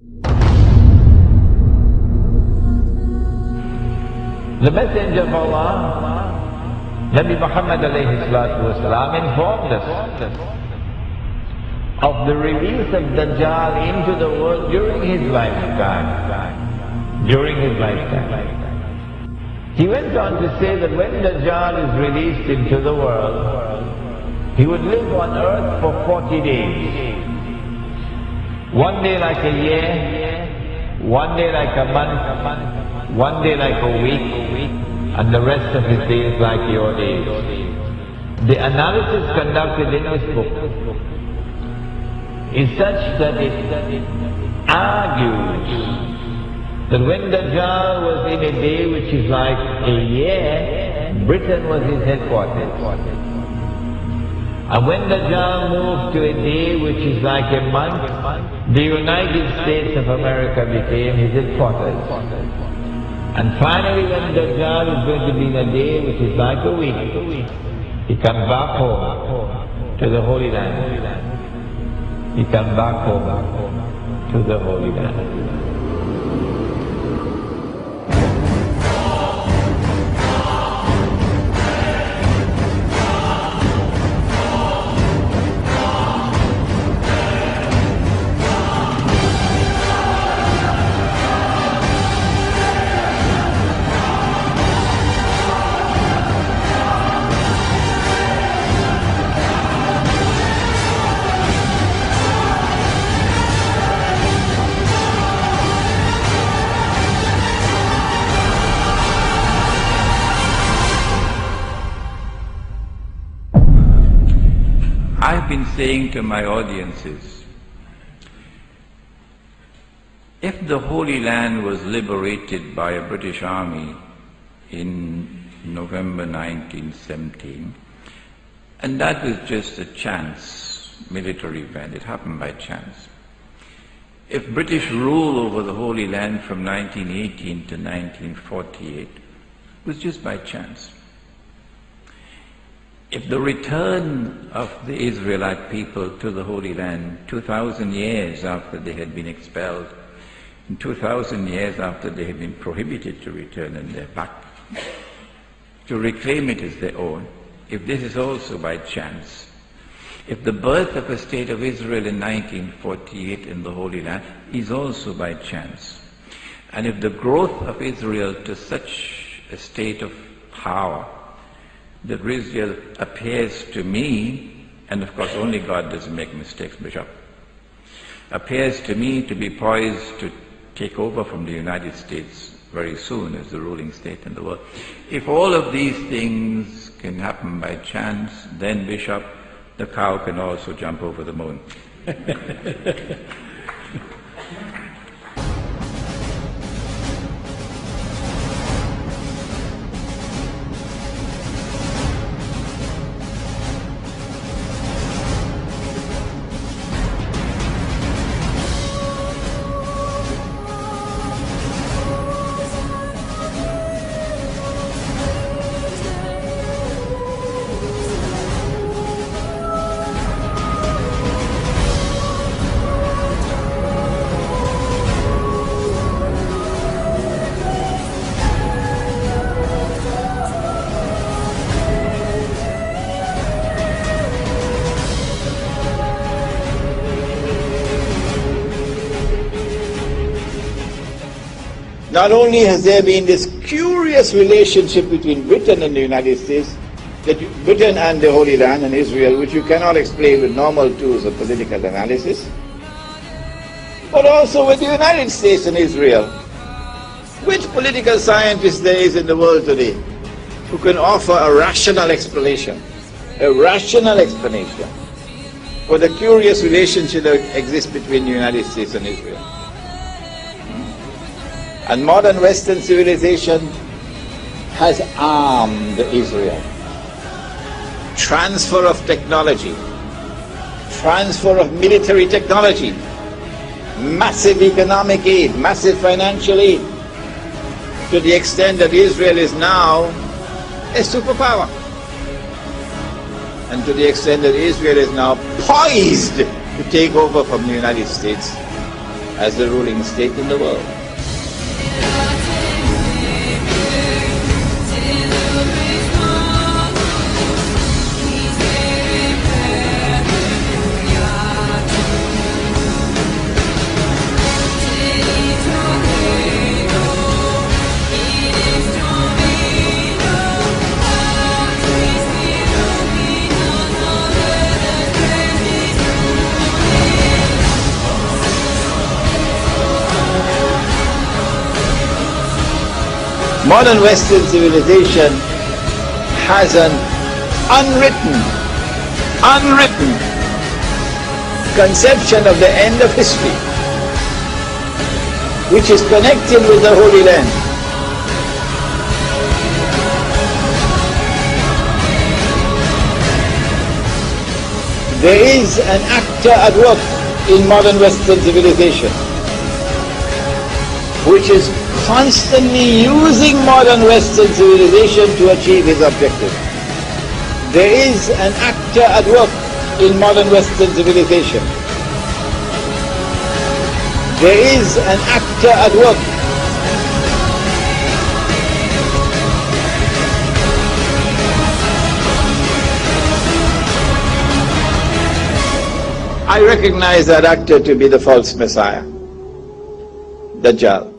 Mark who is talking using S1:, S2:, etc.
S1: The Messenger of Allah, Nabi Muhammad alayhi salatu wasalam, informed us of the release of Dajjal into the world during his lifetime. During his lifetime. He went on to say that when Dajjal is released into the world, he would live on earth for 40 days. One day like a year, one day like a month, one day like a week, and the rest of his days like your days. The analysis conducted in this book is such that it argues that when Dajjal was in a day which is like a year, Britain was his headquarters. And when Dajjal moved to a day which is like a month, the United States of America became his headquarters. And finally when Dajjal is going to be in a day which is like a week, he comes back home to the Holy Land. He comes back home to the Holy Land.
S2: I've been saying to my audiences, if the Holy Land was liberated by a British army in November 1917, and that was just a chance military event, it happened by chance. If British rule over the Holy Land from 1918 to 1948 was just by chance. If the return of the Israelite people to the Holy Land 2,000 years after they had been expelled, and 2,000 years after they had been prohibited to return and they're back, to reclaim it as their own, if this is also by chance, if the birth of a state of Israel in 1948 in the Holy Land is also by chance, and if the growth of Israel to such a state of power that Israel appears to me, and of course only God doesn't make mistakes, Bishop, appears to me to be poised to take over from the United States very soon as the ruling state in the world. If all of these things can happen by chance, then Bishop, the cow can also jump over the moon.
S3: Not only has there been this curious relationship between Britain and the United States, that Britain and the Holy Land and Israel, which you cannot explain with normal tools of political analysis, but also with the United States and Israel. Which political scientist there is in the world today who can offer a rational explanation for the curious relationship that exists between the United States and Israel? And modern Western civilization has armed Israel. Transfer of technology, transfer of military technology, massive economic aid, massive financial aid, to the extent that Israel is now a superpower. And to the extent that Israel is now poised to take over from the United States as the ruling state in the world. Modern Western civilization has an unwritten conception of the end of history, which is connected with the Holy Land. There is an actor at work in modern Western civilization, which is constantly using modern Western civilization to achieve his objective. There is an actor at work in modern Western civilization. There is an actor at work. I recognize that actor to be the false Messiah, Deccal.